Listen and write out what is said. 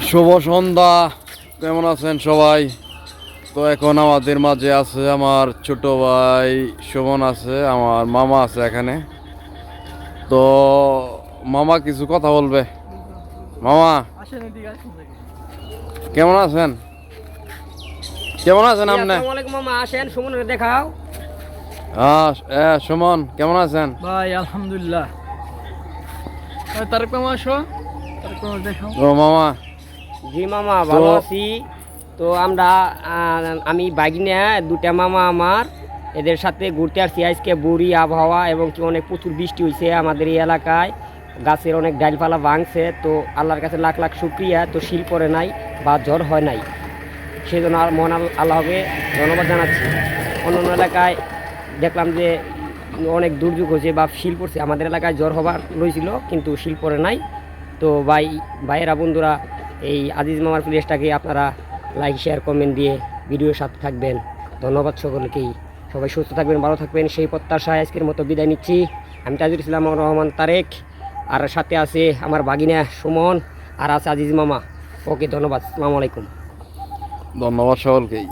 শুভ সন্ধ্যা, কেমন আছেন সবাই? তো এখন আমাদের মাঝে আছে আমার ছোট ভাই সুমন, আছে আমার মামা আছে এখানে। তো মামা কিছু কথা বলবে। মামা কেমন আছেন? কেমন আছেন আপনি? আসসালামু আলাইকুম মামা, আসেন সুমনের দেখাও। সুমন কেমন আছেন? ভাই আলহামদুলিল্লাহ। তারেক মামা আসো, তারেক মামা দেখাও। ও মামা, জি মামা ভালো আছি। তো আমরা আমি বাগিনা দুটা মামা আমার, এদের সাথে ঘুরতে আসছি আজকে। বুড়ি আবহাওয়া এবং কি অনেক প্রচুর বৃষ্টি হয়েছে আমাদের এই এলাকায়, গাছের অনেক ডালপালা ভাঙছে। তো আল্লাহর কাছে লাখ লাখ শুক্রিয়া, তো শিল পড়ে নাই বা জ্বর হয় নাই, সেই জন্য মহান আল্লাহকে ধন্যবাদ জানাচ্ছি। অন্য অন্য এলাকায় দেখলাম যে অনেক দুর্যোগ হয়েছে বা শিল পড়ছে, আমাদের এলাকায় জ্বর হবার রয়েছিল কিন্তু শিল পড়ে নাই। তো ভাইয়েরা বন্ধুরা, এই আজিজ মামার প্লেসটাকে আপনারা লাইক শেয়ার কমেন্ট দিয়ে ভিডিওর সাথে থাকবেন। ধন্যবাদ সকলকেই। সবাই সুস্থ থাকবেন, ভালো থাকবেন, সেই প্রত্যাশায় আজকের মতো বিদায় নিচ্ছি। আমি তাজুল ইসলাম রহমান তারেক, আর সাথে আছে আমার ভাগিনা সুমন, আর আছে আজিজ মামা। ওকে, ধন্যবাদ, আসসালামু আলাইকুম। ধন্যবাদ সকলকেই।